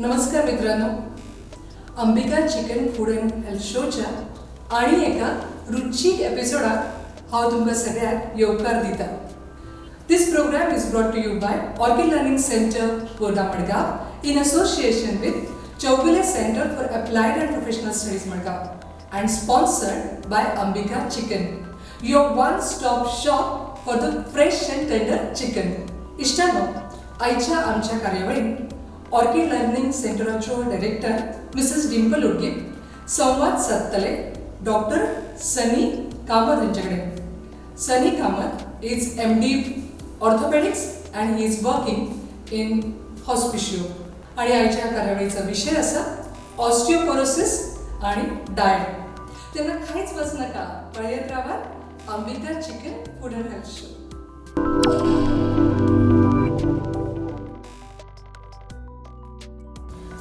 नमस्कार मित्रांनो, Ambika chicken food and health शोच्या आणि एका रुचीक एपिसोडाक हांव तुमकां सगळ्यांक येवकार दिता. This program is brought to you by Orchid Learning Center, Goda Madgaon in association with Chowgule Center for Applied and Professional Studies Madgaon and sponsored by Ambika Chicken, your one-stop shop for the fresh and tender chicken. इश्टानो, आयच्या आमच्या कार्यावळीत orchid learning सेंटराच्यो director Mrs Dimple Udge संवाद साधतले doctor Sunny Kamat हांचे कडेन. Sunny Kamat is MD orthopaedics and he is working in Hospicio. आणि आयच्या कार्यावळीचो विशय आसा ऑस्टिओपोरोसिस आणि डायट. तेन्ना कांयच वचनाका, पळयत रावात Ambika chicken food and health show.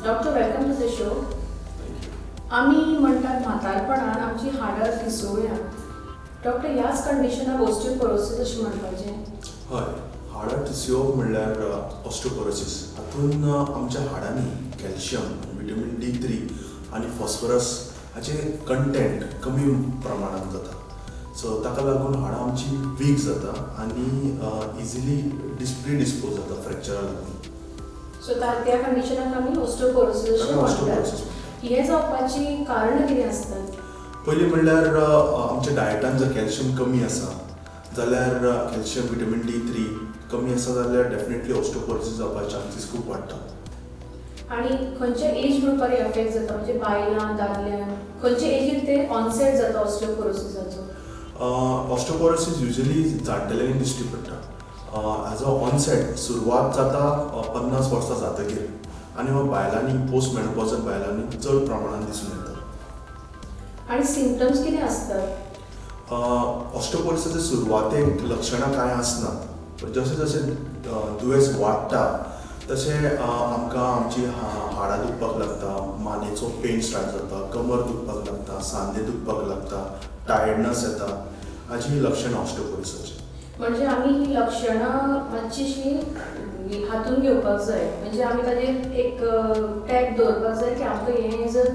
Doctor, welcome to the show. आम्ही म्हणतात म्हातारपणान आमची हाडां ठिसूळ्या. डॉक्टर, ह्याच कंडिशनाक ऑस्टिओपोरोसिस अशें म्हणपाचें? हय, हाडां ठिसूळप म्हणल्यार ऑस्टिओपोरोसिस. हातूंत आमच्या हाडांनी कॅल्शियम, व्हिटॅमीन D3 आनी फॉस्फरस हाचे कंटेंट कमी प्रमाणांत जाता. सो ताका लागून हाडां आमची वीक जाता आनी इजिली डिस्पोज जाता फ्रॅक्चरा लागून. सो त्या कंडिशनाक आमी ऑस्टिओपोरोसिस अशें म्हणटात. हे जावपाची कारणां कितें आसतात? पयलीं म्हणल्यार आमच्या डायटान जर कॅल्शियम कमी आसा जाल्यार कॅल्शियम, व्हिटॅमीन D3 कमी आसा जाल्यार डेफिनेटली ऑस्टिओपोरोसिस जावपाचे चान्सीस खूब वाडटा. आनी खंयच्या एज ग्रुपार एफेक्ट जाता, म्हणजे बायलां, दादल्यांक खंयच्या एजीर ते ऑनसेट जाता ऑस्टिओपोरोसिसाचो? ऑस्टिओपोरोसिस युजली जाणटेल्यांनी दिश्टी पडटा. एज अ ऑनसेट सुरवात जाता 50 वर्सां जातकीर आनी मग बायलांनी पोस्ट मेनोपॉजल बायलांनी चड प्रमाणात दिसून येता. आनी सिम्पटम्स कितें आसतात? ऑस्टिओपोरोसिसाचे सुरवातेक लक्षणां कांय आसनात. जशें जशें दुयेंस वाडटा तशें आमकां आमची हाडां दुखपाक लागता, मानेचो पेन स्टार्ट जाता, कमर दुखपाक लागता, सांदे दुखपाक लागता, टायर्डनस येता. हाची ही लक्षणां ऑस्टिओपोरोसिसाची. म्हणजे आमी ही लक्षणां मातशीशी हातून घेवपाक जाय, म्हणजे आमी ताजेर एक टॅग दवरपाक जाय की आमकां हें जर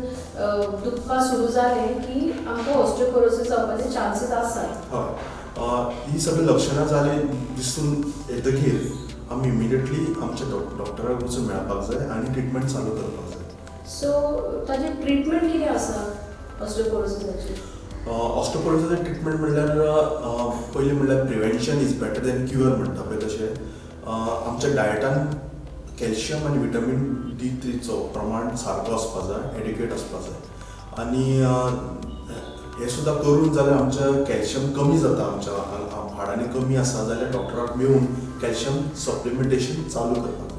दुखपा सुरू जालें की आमकां ऑस्टिओपोरोसिस जावपाचे चान्सीस आसात. हय, ही सगळी लक्षणां जाली दिसून येतकीर आमी इमिडिएटली आमच्या डॉक्टराक वचून मेळपाक जाय आनी ट्रिटमेंट चालू करपाक जाय. सो ताजें ट्रिटमेंट कितें आसा ऑस्टिओपोरोसिसाची? ऑस्टिओपोरोसिसाचें ट्रिटमेंट म्हणल्यार पयलीं म्हणल्यार prevention is better than cure म्हणटा पळय तशें आमच्या डायटान कॅल्शियम आनी व्हिटॅमीन D3चो प्रमाण सारको आसपाक जाय, एडिक्वेट आसपाक जाय. आनी हें सुद्दां करून जाल्यार आमचें कॅल्शियम कमी जाता, आमच्या हाडांनी कमी आसा जाल्यार डॉक्टराक मेळून कॅल्शियम सप्लिमेंटेशन चालू करपाक जाय.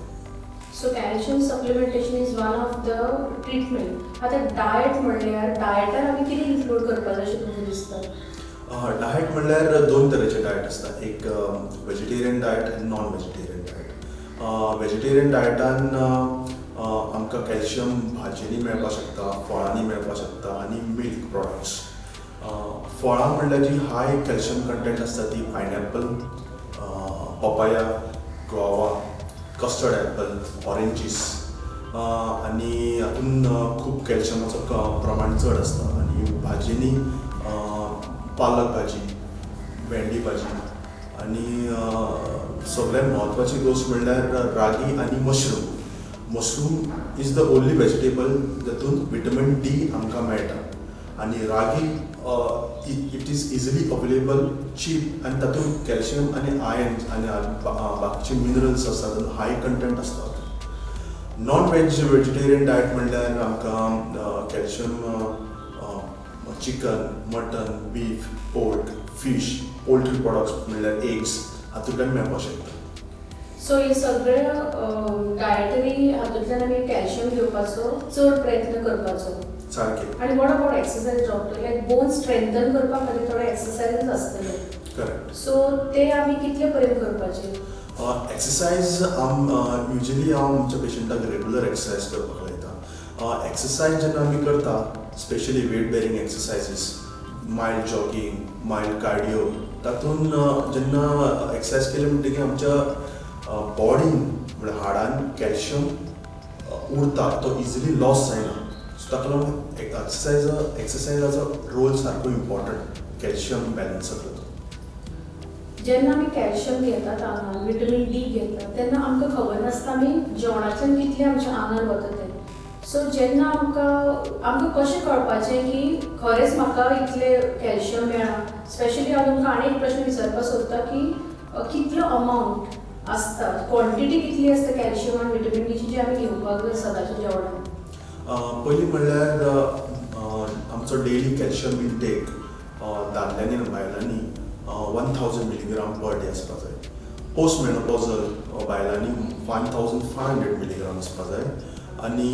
So calcium supplementation is one of the treatment. आतां डायट म्हणल्यार डायटान आमी कितें इन्क्लूड करपाक जाय अशें तुमकां दिसता? डायट म्हणल्यार दोन तरेचे डायट आसता, एक वेजिटेरियन डायट आनी नॉन वेजिटेरियन डायट. वेजिटेरियन डायटान आमकां कॅल्शियम भाजयेनी मेळपाक शकता, फळांनी मेळपाक शकता आनी मिल्क प्रॉडक्ट्स. फळां म्हणल्यार जी हाय कॅल्शियम कंटेंट आसता ती pineapple, papaya, guava, custard apple, oranges आनी हातून खूब कॅल्शियमाचो प्रमाण चड आसता. आनी भाजयेनी पालक भाजी, भेंडी भाजी आनी सगळ्यात म्हत्वाची गोश्ट म्हणल्यार रागी आनी mushroom. Mushroom is the only vegetable जातून व्हिटॅमीन D आमकां मेळटा. आनी ragi it is easily available, cheap आनी तातूंत कॅल्शियम आनी आयर्न आनी बाकीचे मिनरल्स आसतात, तातूंत हाय कंटेंट आसता. नॉन वेजिटेरियन डायट म्हणल्यार आमकां calcium chicken, mutton, beef, pork, fish, poultry products म्हणल्यार एग्स हातूंतल्यान मेळपाक शकता. सो हे सगळे डायटरी हातूंतल्यान आमी कॅल्शियम घेवपाचो चड प्रयत्न करपाचो. सारकें. आनी what about exercise doctor? Like bone strengthen करपा खातीर थोडे एक्सरसाइजीस आसतले. करेक्ट. सो ते आमी कितले पर्यंत करपाचे? एक्सरसाइज युजली हांव आमच्या पेशंटाक रेगुलर एक्सरसाइज करपाक लायता. एक्सरसाइज जेन्ना आमी करता, specially weight bearing exercises, mild jogging, mild cardio, तातूंत जेन्ना एक्सरसाइज केली म्हणटकीर आमच्या बॉडीन म्हणजे हाडान कॅल्शियम उरता तो इजिली लॉस जायना. सो ताका लागून एक्सरसायजाचो रोल सारको इम्पॉर्टंट कॅल्शियम बॅलन्स करता. जेन्ना आमी कॅल्शियम घेतात आंगान विटमिन डी घेतात तेन्ना आमकां खबर नासता आमी जेवणांतल्यान कितलें आमच्या आंगान वता तें. सो जेन्ना आमकां कशें कळपाचें की खरेंच म्हाका इतलें कॅल्शियम मेळ्ळा. स्पेशली हांव तुमकां आनी एक प्रश्न विचारपाक सोदता की कितलो अमावंट आसता, क्वॉन्टिटी कितली आसता कॅल्शियम आनी विटमिन डीची जी आमी घेवपाक जाय सदांच्या जेवणान. पयलीं म्हणल्यार आमचो डेली कॅल्शियम इंटेक दादल्यांनी आनी बायलांनी 1000 मिलीग्राम पर डे आसपाक जाय. पोस्ट मेनोपॉजल बायलांनी 1500 मिलीग्राम आसपाक जाय आनी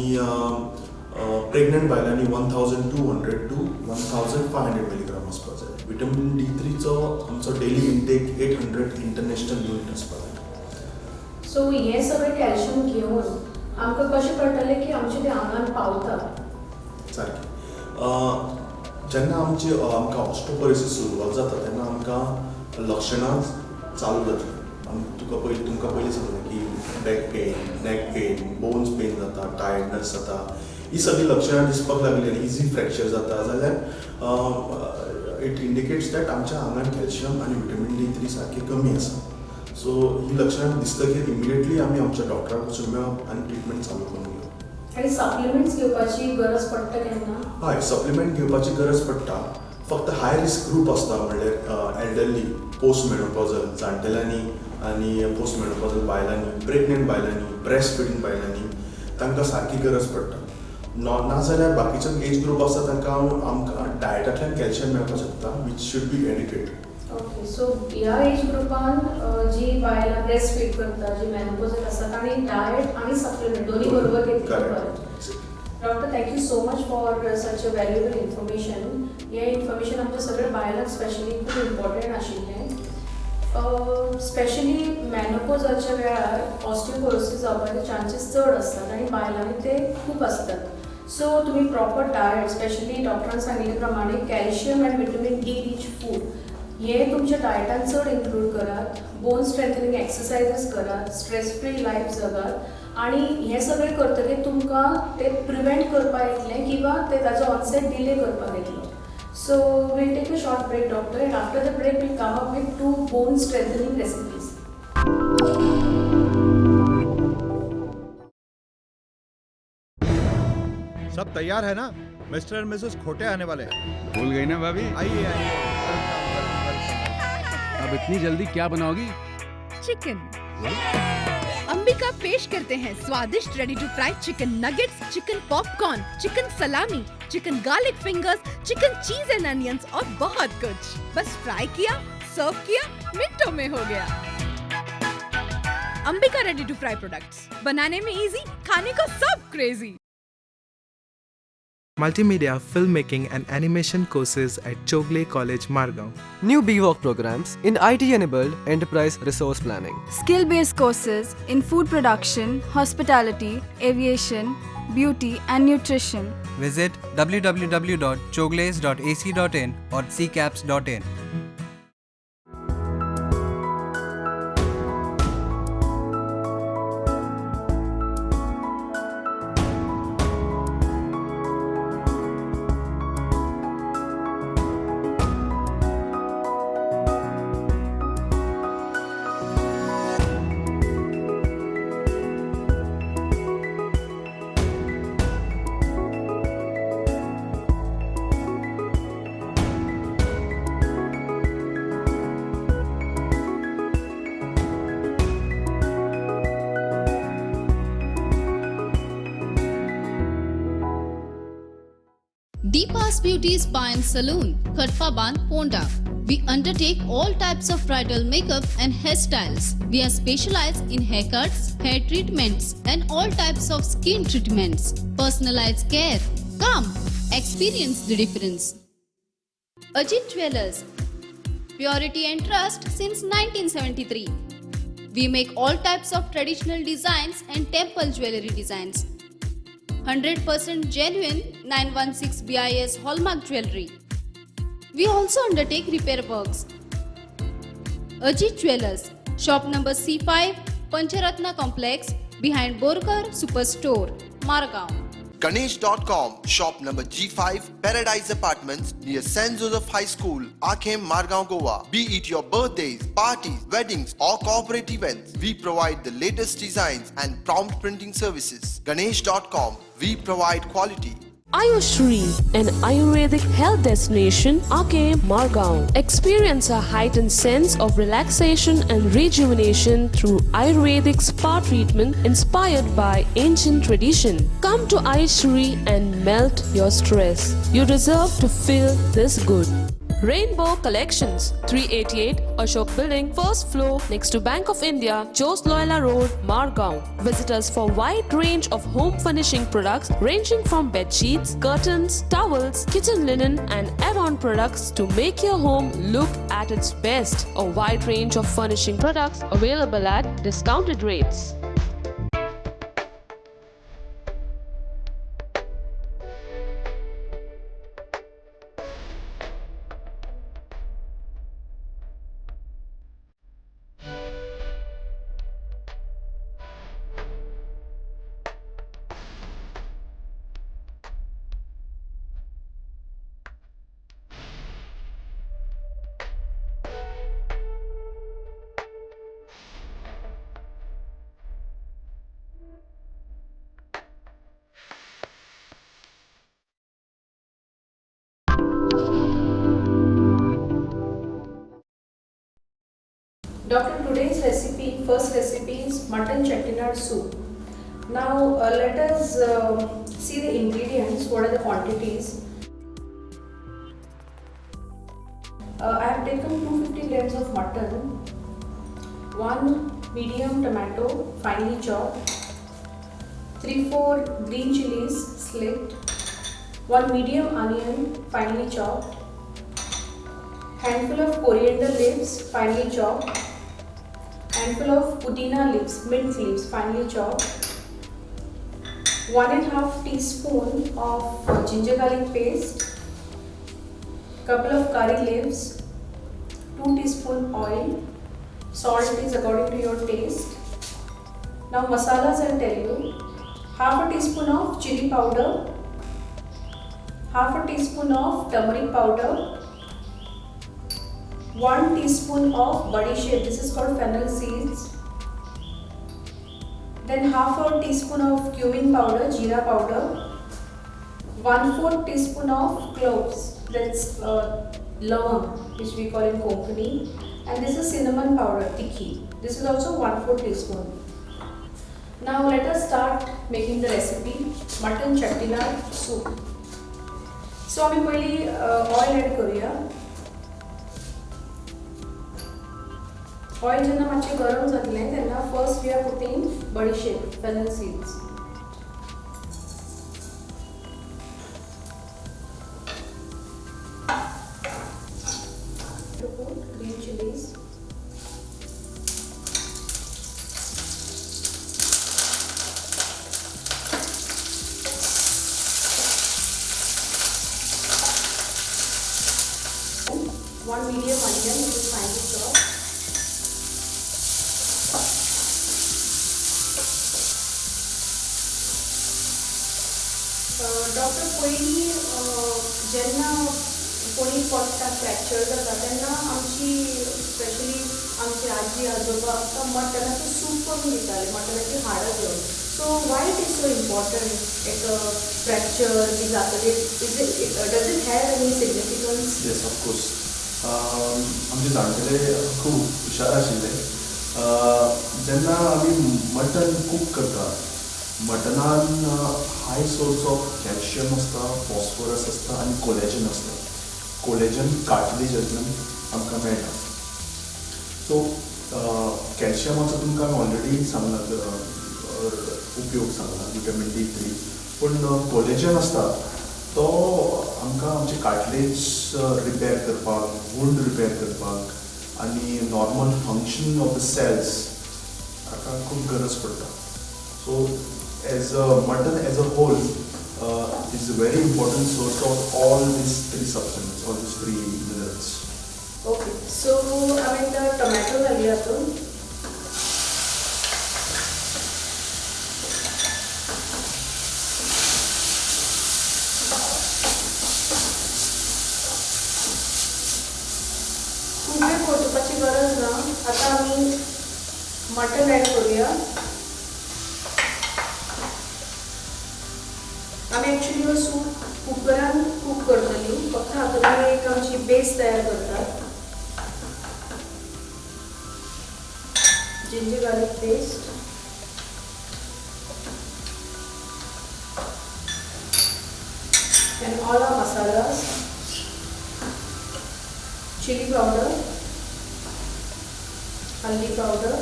प्रेग्नंट बायलांनी 1200 टू 1500 मिलीग्राम आसपाक जाय. विटमिन D3चो आमचो डेली इंटेक 800 इंटरनॅशनल युनिट आसपाक जाय. सो हें सगळें कॅल्शियम घेवन आमकां कशें कळटलें की आमचें तें आंगान पावता. सारकें. जेन्ना आमकां ऑस्टोपरोसिस सुरवात जाता तेन्ना आमकां लक्षणां चालू जातली. तुमकां पयलीं सांगलें की back pain, neck pain, bones pain जाता, टायर्डनस जाता. ही सगळीं लक्षणां दिसपाक लागली आनी इजी फ्रॅक्चर जाता जाल्यार इट इंडिकेट्स दॅट आमच्या आंगान कॅल्शियम आनी विटमिन D3 सारकी कमी आसा. सो ही लक्षणां दिसतकीर इमिडिएटली आमी आमच्या डॉक्टराक वचून मेळप आनी ट्रिटमेंट चालू करून घेवप. आनी सप्लिमेंट्स घेवपाची गरज पडटा केन्ना? हय, सप्लिमेंट घेवपाची गरज पडटा. फक्त हाय रिस्क ग्रूप आसता म्हणल्यार एल्डरली, पोस्ट मेनोपॉजल जाणटेल्यांनी आनी पोस्ट मेनोपॉजल बायलांनी, प्रेग्नंट बायलांनी, ब्रेस्ट फिडींग बायलांनी तांकां सारकी गरज पडटा. नाजाल्यार बाकीचे एज ग्रूप आसता तांकां आमकां डायटांतल्यान कॅल्शियम मेळपाक शकता वीच शूड बी एडिकेट. ओके. सो ह्या एज ग्रुपान जी बायलां ब्रेस्ट फीड करता, जी मेनोपॉजल आसा तांणी डायट आनी सप्लिमेंट दोन्ही बरोबर घेतली बरें. Doctor, thank you so much for such a valuable information. हें इन्फॉर्मेशन आमच्या सगळ्या बायलांक स्पेशली खूब इम्पॉर्टंट आशिल्लें. स्पेशली मेनोपॉजाच्या वेळार ऑस्टिओपोरोसिस जावपाचे चान्सीस चड आसतात आनी बायलांनी ते खूब आसतात. सो तुमी प्रॉपर डायट, स्पेशली डॉक्टरान सांगिल्ले प्रमाणे कॅल्शियम आनी विटमिन डी रिच फूड हे तुमच्या डायटान चड इन्क्लूड करात. बोन स्ट्रेंथनिंग एक्सरसाइजीस करात, स्ट्रेस फ्री लायफ जगात आनी हें सगळें करतकीर तुमकां तें प्रिवेंट करपाक येतलें किंवा ते ताजो ऑनसेट डिले करपाक येतलो. So we'll take a short break, doctor, and after the break we'll come up with 2 bone strengthening recipes. सब तैयार है ना? मिस्टर एंड मिसेस खोटे आने वाले हैं. भूल गई ना भाभी? आइए आइए. अब इतनी जल्दी क्या बनाओगी? चिकन. अंबिका पेश करते हैं स्वादिष्ट ready to fry chicken nuggets, chicken popcorn, chicken salami, chicken garlic fingers, chicken cheese and onions और बहुत कुछ. बस फ्राई किया, सर्व किया, मिनटों में हो गया. Ambika ready to fry products, बनाने में इजी, खाने को सब crazy. Multimedia, Filmmaking and Animation courses at Chogle College, Margao. New BVOC programs in IT-enabled enterprise resource planning. Skill-based courses in food production, hospitality, aviation, beauty and nutrition. Visit www.chogles.ac.in or ccaps.in. Deepa's Beauty Spa and Saloon, Khatfaban, Ponda. We undertake all types of bridal makeup and hairstyles. We are specialized in haircuts, hair treatments, and all types of skin treatments. Personalized care. Come, experience the difference. Ajit Jewelers. Purity and trust since 1973. We make all types of traditional designs and temple jewelry designs. 100% genuine 916 BIS Hallmark jewelry. We also undertake repair works. Ajit Jewelers, shop number C5, Pancharatna Complex, behind Borkar Superstore. Margao. Ganesh.com, shop number G5, Paradise Apartments near St. Joseph High School, Akhem, Margao, Goa. Be it your birthdays, parties, weddings or corporate events, we provide the latest designs and prompt printing services. Ganesh.com, we provide quality. Ayushri, an Ayurvedic health destination, Akhem, Margao. Experience a heightened sense of relaxation and rejuvenation through Ayurvedic spa treatment inspired by ancient tradition. Come to Ayushri and melt your stress. You deserve to feel this good. Rainbow Collections, 388 Ashok Building, first floor, next to Bank of India, Jos Loyola Road, Margao. Visit us for wide range of home furnishing products ranging from bed sheets, curtains, towels, kitchen linen and add-on products to make your home look at its best. A wide range of furnishing products available at discounted rates. Doctor, today's first recipe is mutton chettinad soup. Now let us see the ingredients, what are the quantities. I have taken 250 grams of mutton, 1 medium tomato finely chopped, 3-4 green chilies slit, 1 medium onion finely chopped, handful of coriander leaves finely chopped, handful of pudina leaves, mint leaves finely chopped, 1.5 teaspoon of ginger garlic paste, couple of curry leaves, 2 teaspoon oil, salt is according to your taste. Now masalas I'll tell you, half a teaspoon of chili powder, half a teaspoon of turmeric powder, 1 teaspoon of badishep, this is called fennel seeds, then half a teaspoon of cumin powder, jeera powder, 1/4 teaspoon of cloves, that's lavang, which we call in Konkani, and this is cinnamon powder, tikki, this is also 1/4 teaspoon. Now let us start making the recipe, mutton chettinad soup. So आम्ही पहिली oil add करूया. Oil जेन्ना मातशें गरम जातलें तेन्ना first we are putting badishep, fennel seeds. To put green chilies. One medium onion which is finely chopped. Doctor पयलीं जेन्ना कोणी पोटाक फ्रॅक्चर जाता तेन्ना आमची स्पेशली आमची आजी आजोबा आमकां मटणाचो सूप करून दिताले, मटणाची हाडां घेवन. So why it is so important एक फ्रॅक्चर बी जातले, does it have any significance? Yes of course. आमचे जाणटेले खूब हुशार आशिल्ले. जेन्ना आमी मटन कूक करता, मटनान हाय सोर्स ऑफ कॅल्शियम आसता, फॉस्फरस आसता आनी कोलेजन आसता. कोलेजन कार्टिलेजांतल्यान आमकां मेळटा. सो कॅल्शियमाचो तुमकां ऑलरेडी सांगला उपयोग सांगला, विटामीन D3. पूण कोलेजन आसता तो आमकां आमचे कार्टिलेज रिपेर करपाक, वूंड रिपेर करपाक आनी normal function of the cells हाका खूब गरज पडटा. So as a mutton as a whole is a very important source of all these three substances, all these three minerals. Okay, so I mean the tomato घालूया आपण. आता आम्ही mutton add करूया. आम्ही ॲक्च्युली सूप कुकरान कुक करतली, फक्त हातूंत एक आमची बेस तयार करतात. Ginger garlic paste, and all our masalas, chili powder, haldi powder,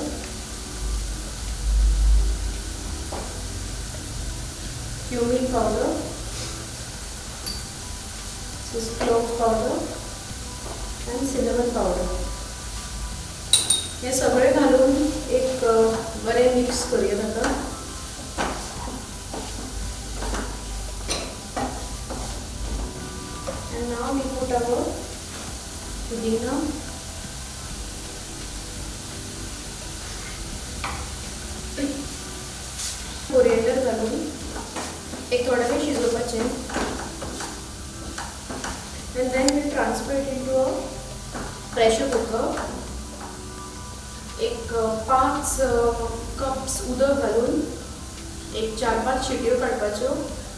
cumin powder, this is clove powder and cinnamon powder. हे सगळे घालून एक बरे मिक्स करूया आता. And now we put our pudina, coriander घालून एक थोडा वेळ शिजोवपाचे. And then we transfer it into a pressure cooker. एक 5 कप्स उदक घालून एक 4-5 शिट्यो काडपाच्यो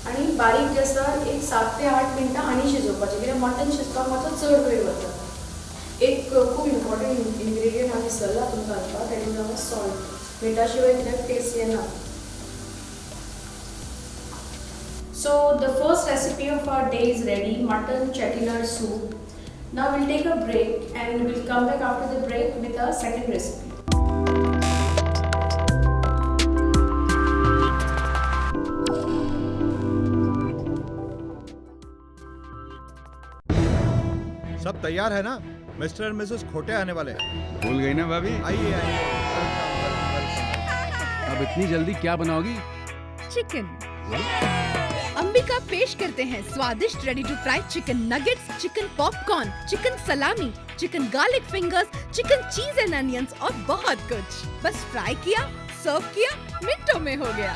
आणि बारीक गॅसार एक 7 ते 8 मिनटां आनी शिजोवपाचें, कित्याक मटन शिजपाक मातसो चड वेळ वता. एक खूब इम्पॉर्टंट इन्ग्रेडियंट हांव विसरला हातूंत घालपाक, दॅट इज आवर सॉल्ट. मिठा शिवाय कित्याक टेस्ट येना. So the first recipe of our day is ready, mutton chettinad soup. Now we'll take a break and we'll come back after the break with our second recipe. सब तैयार है ना? Mister and Mrs खोटे आने वाले हैं। भूल गई ना भाभी? आइए आइए। अब इतनी जल्दी क्या बनाओगी? चिकन। अंबिका पेश करते हैं स्वादिष्ट ready to fry chicken nuggets, chicken popcorn, chicken salami, chicken garlic fingers, chicken cheese and onions और बहुत कुछ. बस फ्राई किया, सर्व किया, मिनटों में हो गया.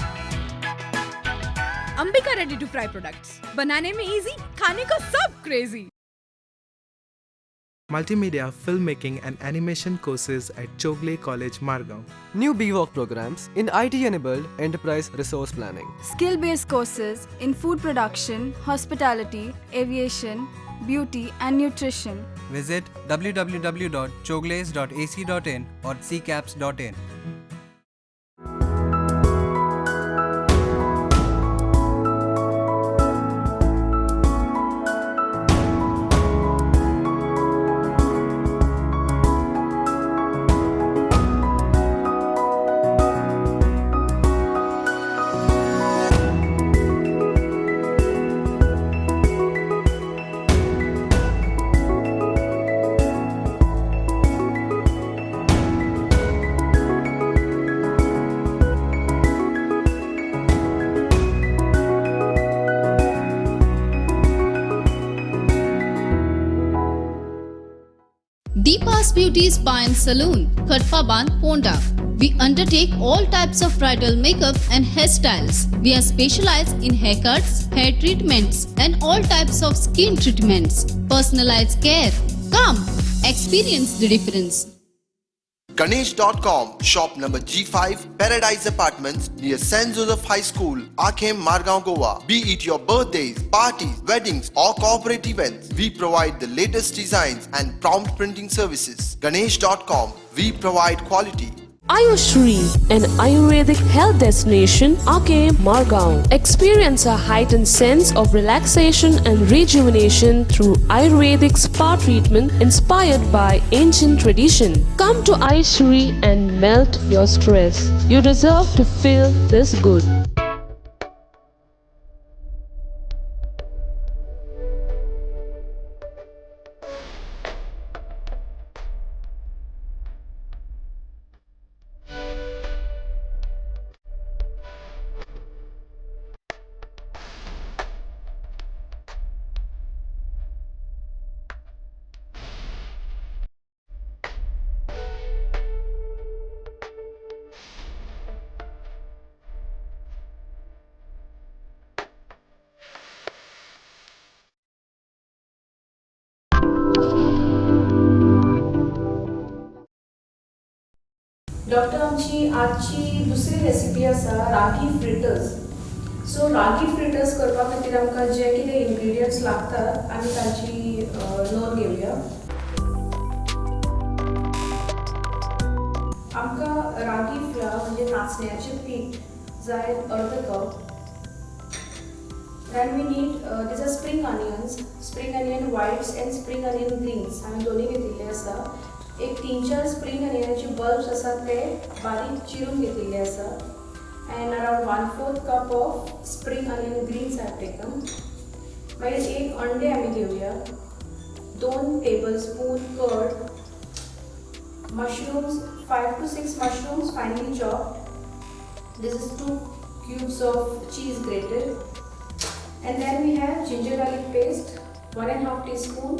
Ambika ready to fry products, बनाने में इजी, खाने को सब crazy. Multimedia, filmmaking and animation courses at Chogle College, Margao. New BVOC programs in IT-enabled enterprise resource planning. Skill-based courses in food production, hospitality, aviation, beauty and nutrition. Visit www.chogles.ac.in or ccaps.in. Deepa's Beauty Spa and Saloon, Khatfaban, Ponda. We undertake all types of bridal makeup and hairstyles. We are specialized in haircuts, hair treatments and all types of skin treatments. Personalized care. Come, experience the difference. Ganesh.com, shop number G5, Paradise Apartments near St. Joseph High School, Akhem, Margao, Goa. Be it your birthdays, parties, weddings or corporate events, we provide the latest designs and prompt printing services. Ganesh.com, we provide quality. Ayushri, an Ayurvedic health destination, Akhem, Margao. Experience a heightened sense of relaxation and rejuvenation through Ayurvedic spa treatment inspired by ancient tradition. Come to Ayushri and melt your stress. You deserve to feel this good. Doctor आमची आजची दुसरी recipe आसा रागी fritters. सो रागी fritters करपा खातीर आमकां जे कितें ingredients लागतात आमी ताची नोंद घेवया. आमकां रागी फ्लावर म्हणजे नाचण्याचें पीठ जाय अर्द cup. Then we need these are spring onion whites and spring onion greens. आमी दोन्ही घेतिल्ले आसा. एक 3-4 स्प्रिंग अनियनाचे बल्ब्स आसात ते बारीक चिरून घेतिल्ले आसा. And around 1/4 cup of spring onion greens I have taken. मागीर एक अंडे आमी घेवया. 2 tablespoon curd. Mushrooms, 5 to 6 mushrooms finely chopped. This is 2 cubes of cheese grated. And then we have ginger garlic paste, 1.5 teaspoon,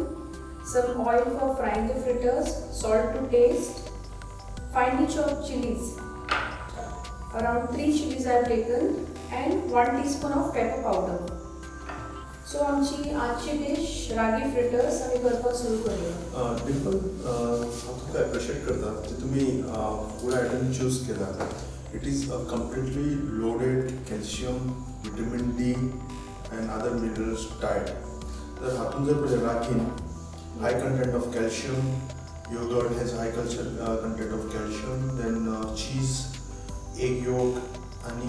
some oil for frying the fritters, salt to taste, finely chopped chilies. Around 3 chilies I have taken and 1 teaspoon of pepper powder. So आमची आजची dish रागी fritters आमी करपाक सुरू करूया. डिंपल, हांव तुमकां appreciate करता जे तुमी फूड आयटम चूज केला. It is a completely loaded calcium, vitamin D and other minerals diet. जर हातून जर पळयलें रागीन high content of calcium, yogurt has high content of calcium, then cheese, egg yolk, and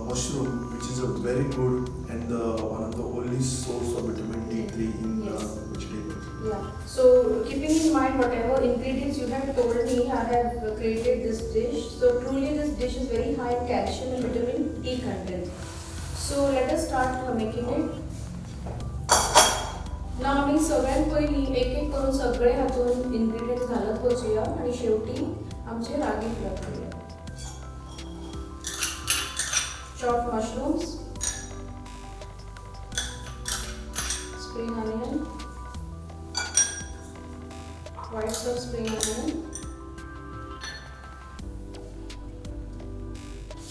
mushroom, which is a very good and one of the only source of vitamin D3 in vegetables. Yeah. So keeping in mind whatever ingredients you have told me, I have created this dish. So truly this dish is very high in calcium and vitamin D content. So let us start making it. Now आमी सगळ्यात पयली एक एक करून सगळे हातून ingredients घालत वचूया आणि शेवटी आमचे रागी फ्राय करूया. Chopped mushrooms, spring onion, whites of spring onion,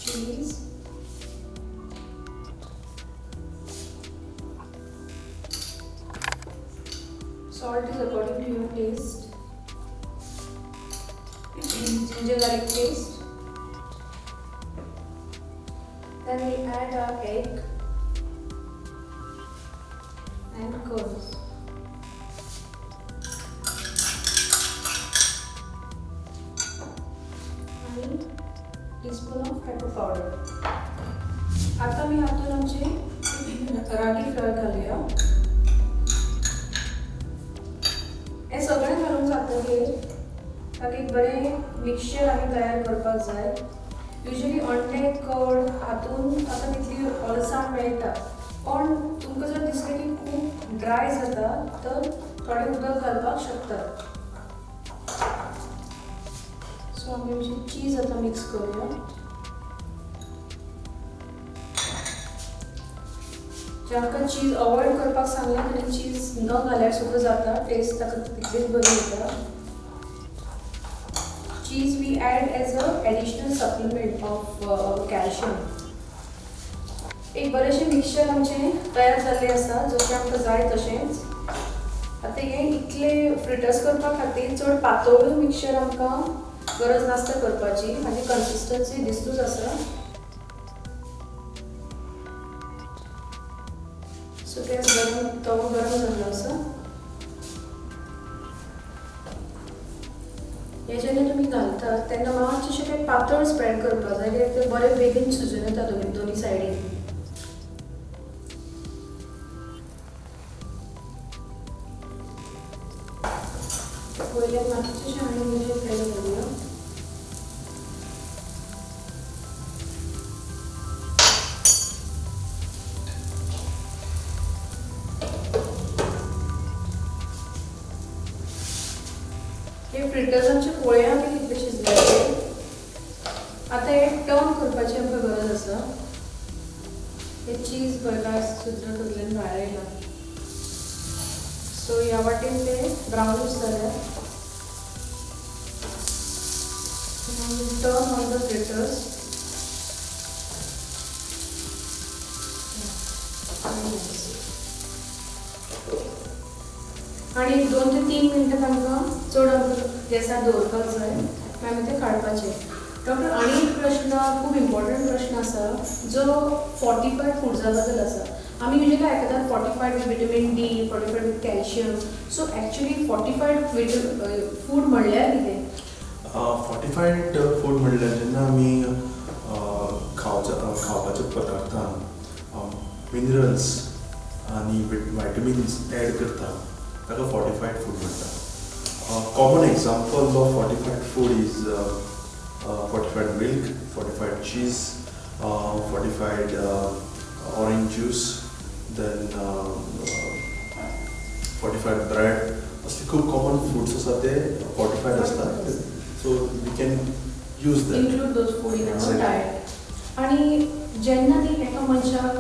cheese, salt is according to your taste, ginger garlic paste. Then we add our egg and curds. And teaspoon of pepper powder. आता मी हातून आमचे रागी fry घालूया. हे सगळें घालून जातकीर ताका एक बरें मिक्सचर आमी तयार करपाक जाय. युजली अंडे कर्ड हातून आतां तितली ओलसाण मेळटा, पण तुमकां जर दिसलें की खूब ड्राय जाता तर थोडें उदक घालपाक शकतात. सो आमी आमची चीज आतां मिक्स करूया. जे आमकां चीज अवॉयड करपाक सांगलां आनी चीज न घाल्यार सुद्दां जाता, टेस्ट ताका तितलीच बरी येता. Cheese we add as a additional supplement of calcium. एक बरेशे मिक्सचर आमचे तयार जाल्ले आसा, जशें आमकां जाय तशेंच. आतां हें इतले फ्रिटर्स करपा खातीर चड पातळ मिक्सचर आमकां गरज नासता करपाची. हाजी कन्सिस्टन्सी दिसतूच आसा. सो गॅस गरम, तवो गरम जाल्लो आसा. हे जेन्ना तुमी घालतात तेन्ना मातशें तें पातळ स्प्रेड करपाक जाय, कित्याक तें बरें बेगीन सुजून येता दोनी सायडीन. पयल्याक मातशें आनी मिरची फ्राय करूया. हे फ्रिटर्सांचे पोळे आमी कितले शिजल्याचे. आतां हे टर्न करपाची आमकां गरज आसा. हे चीज पळय सुद्दां तातूंतल्यान भायर येयला. सो ह्या वाटेन ते ब्राउनिश जाल्यार टर्न ऑन द फ्रिटर्स. आणि 2 ते 3 मिनटां आमकां चड आमकां गॅसार दवरपाक जाय. काय म्हणते काडपाचे. डॉक्टर आनी एक प्रश्न खूब इम्पॉर्टंट प्रश्न आसा जो फॉर्टिफायड फूड्सा बद्दल आसा. आमी युजली आयकतात fortified with vitamin D, fortified with calcium. So actually fortified food म्हणल्यार कितें? फॉर्टिफायड फूड म्हणल्यार जेन्ना आमी खावपाच्या पदार्थान मिनरल्स आनी विटामिन्स एड करता ताका फॉर्टिफायड फूड म्हणटा. Common example of fortified food is fortified milk, fortified cheese, fortified orange juice, then fortified bread. असले खूप कॉमन फूड्स आसा ते fortified असतात. So we can use that. Include those food in our diet. आणि जेन्ना ती एका मनशाक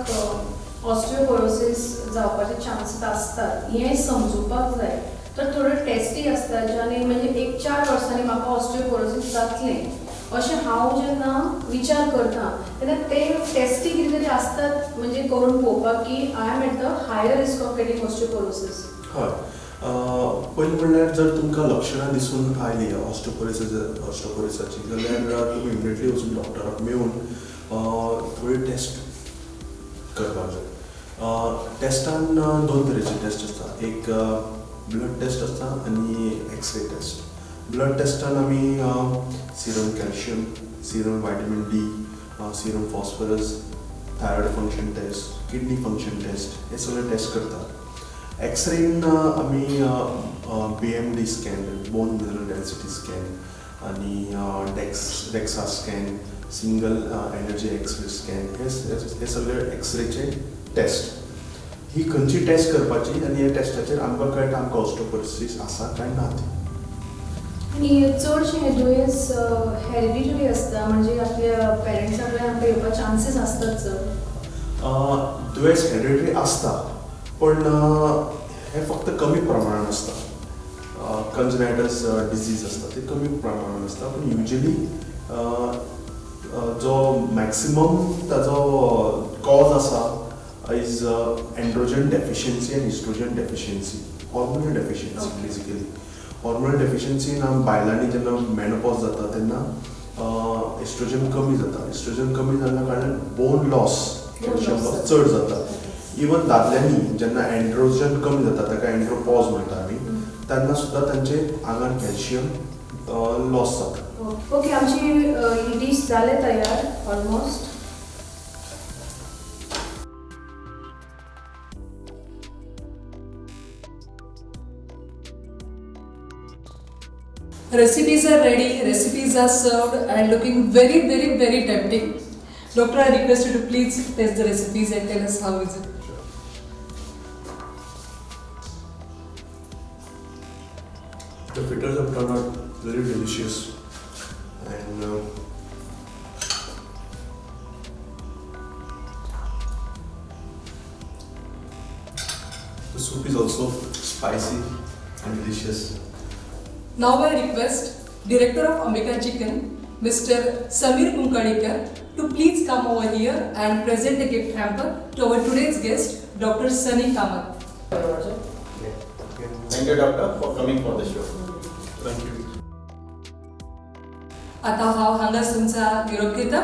ऑस्टिओपोरोसिस जावपाचे चान्सेस आसतात हें समजुपाक जाय. तर थोड्यो टेस्टी आसता ज्याने म्हणजे 1-4 वर्सांनी म्हाका ऑस्टिओपोरोसिस जातलें अशें हांव जेन्ना विचार करता तेन्ना ते टेस्टी कितें तरी आसतात म्हणजे करून पळोवपाक की I am at the higher risk of getting osteoporosis. हय, पयलीं म्हणल्यार जर तुमकां लक्षणां दिसून आयलीं ऑस्टिओपोरोसिसाची जाल्यार तुमी इमिडिएटली वचून डॉक्टराक मेळून थोडी टेस्ट करपाक जाय. टेस्टान 2 तरेचे टेस्ट आसता. एक ब्लड टेस्ट आसता आनी एक्सरे टेस्ट. ब्लड टेस्टान आमी serum calcium, serum vitamin D, serum phosphorus, thyroid function test, kidney function test हे सगळे टेस्ट करता. एक्सरेन आमी BMD scan, bone mineral density scan आनी DEXA scan, single energy x-ray scan हे सगळे एक्सरेचे टेस्ट. ही खंयची टेस्ट करपाची आनी ह्या टेस्टाचेर आमकां कळटा आमकां ऑस्टिओपोरोसिस आसा काय ना ती. आणि चडशे हे दुयेंस हेरिडिटरी आसता म्हणजे आपल्या पेरंट्सा कडल्यान आमकां येवपाचे चान्सेस आसतात चड. दुयेंस हेरिडिटरी आसता पण हे फक्त कमी प्रमाणात आसता. कंजनायटस डिजीज आसता ते कमी प्रमाणात आसता पण युजली जो मॅक्सिमम ताजो कॉज आसा is androgen deficiency and oestrogen deficiency, hormonal deficiency basically. Hormonal डेफिशियन्सीन बायलांनी जेन्ना मेनोपॉज जाता तेन्ना एस्ट्रोजन कमी जाता. एस्ट्रोजन कमी जाल्ल्या कारणान बोन लॉस, कॅल्शियम लॉस चड जाता. इवन दादल्यांनी जेन्ना एंड्रोजन कमी जाता ताका एंड्रोपॉज म्हणटा आमी तेन्ना सुद्दां तांचे आंगान कॅल्शियम लॉस जाता. ओके, आमची ही डीश जाले तयार almost. Recipes are ready, recipes are served and looking very, very, very tempting. Doctor, I request you to please taste the recipes and tell us how is it. The fritters have turned out very delicious and the soup is also spicy and delicious. Now I request Director of Ambika Chicken, Mr. Samir Kunkadekar, to please come over here and present a gift hamper to our today's guest, Dr. Sunny Kamath. Thank you, Doctor, for coming for the show. Thank you. आता हांव हांगाच तुमचा निरोप घेता.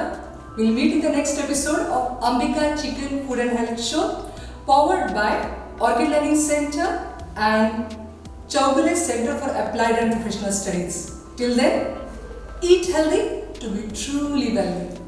We'll meet in the next episode of Ambika Chicken Food and Health Show, powered by Orchid Learning Center and Chowgule Center for Applied and Professional Studies. Till then, eat healthy to be truly wealthy.